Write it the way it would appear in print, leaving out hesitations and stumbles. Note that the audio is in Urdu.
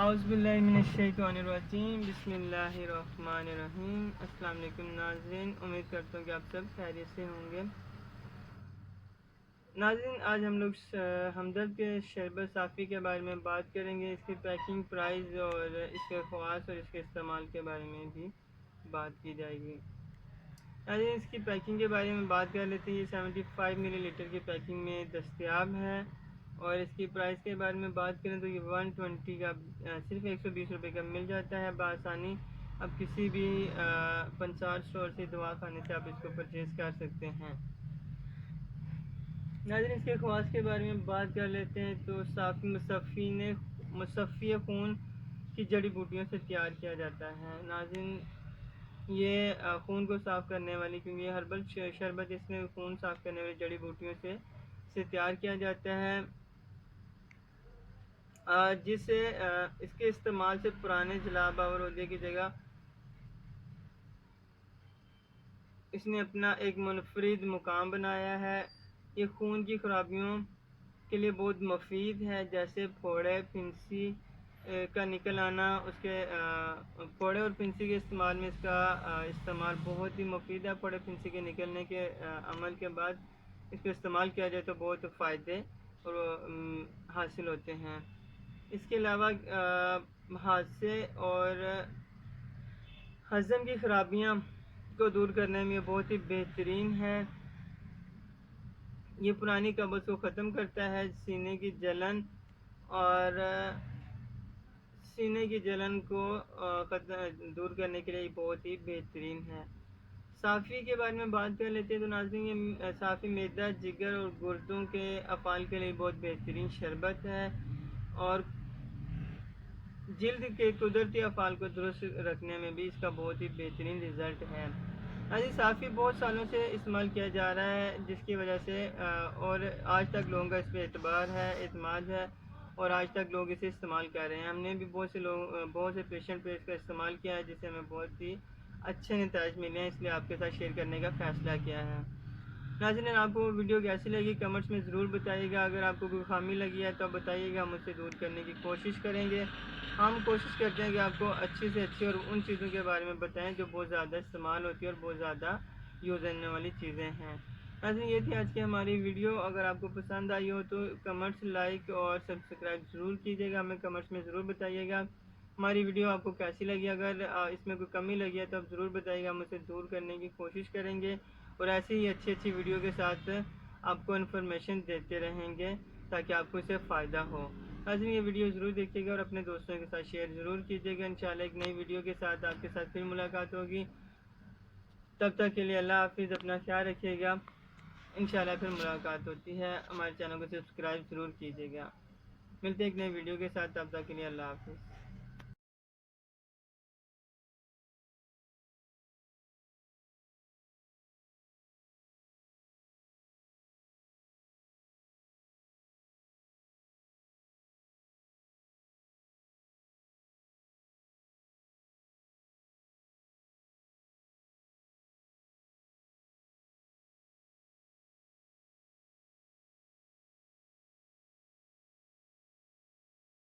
اعوذ باللہ من الشیطان الرجیم، بسم اللہ الرحمن الرحیم۔ السلام علیکم ناظرین، امید کرتا ہوں کہ آپ سب خیریت سے ہوں گے۔ ناظرین، آج ہم لوگ ہمدرد کے شربت صافی کے بارے میں بات کریں گے۔ اس کی پیکنگ، پرائز اور اس کے خواص اور اس کے استعمال کے بارے میں بھی بات کی جائے گی۔ ناظرین، اس کی پیکنگ کے بارے میں بات کر لیتے ہیں۔ یہ 75 ملی لیٹر کی پیکنگ میں دستیاب ہے، اور اس کی پرائس کے بارے میں بات کریں تو یہ 120 کا صرف 120 روپے کا مل جاتا ہے بآسانی۔ اب کسی بھی پنسار اسٹور سے، دوا خانے سے آپ اس کو پرچیز کر سکتے ہیں۔ ناظرین، اس کے خواص کے بارے میں بات کر لیتے ہیں تو مصفی خون کی جڑی بوٹیوں سے تیار کیا جاتا ہے۔ ناظرین، یہ خون کو صاف کرنے والی، کیونکہ یہ ہربل شربت، اس میں خون صاف کرنے والی جڑی بوٹیوں سے تیار کیا جاتا ہے، جسے اس کے استعمال سے پرانے جلاب آور عہدے کی جگہ اس نے اپنا ایک منفرد مقام بنایا ہے۔ یہ خون کی خرابیوں کے لیے بہت مفید ہے، جیسے پھوڑے، پھنسی کا نکل آنا۔ اس کے پھوڑے اور پھنسی کے استعمال میں اس کا استعمال بہت ہی مفید ہے۔ پھوڑے پھنسی کے نکلنے کے عمل کے بعد اس کو استعمال کیا جائے تو بہت فائدے اور حاصل ہوتے ہیں۔ اس کے علاوہ حادثے اور ہضم کی خرابیاں کو دور کرنے میں بہت ہی بہترین ہے۔ یہ پرانی قبض کو ختم کرتا ہے، سینے کی جلن کو دور کرنے کے لیے بہت ہی بہترین ہے۔ صافی کے بارے میں بات کر لیتے ہیں تو ناظرین، یہ صافی معدہ، جگر اور گردوں کے افعال کے لیے بہت بہترین شربت ہے، اور جلد کے قدرتی افعال کو درست رکھنے میں بھی اس کا بہت ہی بہترین رزلٹ ہے۔ صافی بہت سالوں سے استعمال کیا جا رہا ہے، جس کی وجہ سے اور آج تک لوگوں کا اس پہ اعتماد ہے، اور آج تک لوگ اسے استعمال کر رہے ہیں۔ ہم نے بھی بہت سے پیشنٹ پہ اس کا استعمال کیا ہے، جس سے ہمیں بہت ہی اچھے نتائج ملے ہیں، اس لیے آپ کے ساتھ شیئر کرنے کا فیصلہ کیا ہے۔ ناظرین، آپ کو ویڈیو کیسی لگی کمنٹس میں ضرور بتائیے گا۔ اگر آپ کو کوئی خامی لگی ہے تو بتائیے گا، ہم اسے دور کرنے کی کوشش کریں گے۔ ہم کوشش کرتے ہیں کہ آپ کو اچھی سے اچھی اور ان چیزوں کے بارے میں بتائیں جو بہت زیادہ استعمال ہوتی ہے اور بہت زیادہ یوز ہونے والی چیزیں ہیں۔ ناظرین، یہ تھی آج کی ہماری ویڈیو۔ اگر آپ کو پسند آئی ہو تو کمنٹس، لائک اور سبسکرائب ضرور کیجیے گا، ہمیں کمنٹس میں ضرور بتائیے گا ہماری ویڈیو آپ کو کیسی لگی۔ اگر اس میں کوئی کمی لگی ہے تو آپ ضرور بتائیے گا، ہم اسے دور کرنے کی کوشش کریں گے، اور ایسی ہی اچھی ویڈیو کے ساتھ آپ کو انفارمیشن دیتے رہیں گے تاکہ آپ کو اسے فائدہ ہو۔ ناظرین، یہ ویڈیو ضرور دیکھیے گا اور اپنے دوستوں کے ساتھ شیئر ضرور کیجیے گا۔ انشاءاللہ ایک نئی ویڈیو کے ساتھ آپ کے ساتھ پھر ملاقات ہوگی۔ تب تک کے لیے اللہ حافظ، اپنا خیال رکھیے گا۔ انشاءاللہ پھر ملاقات ہوتی ہے۔ ہمارے چینل کو سبسکرائب ضرور کیجیے گا۔ ملتے ہیں ایک نئی ویڈیو کے ساتھ، تب تک کے لیے اللہ حافظ۔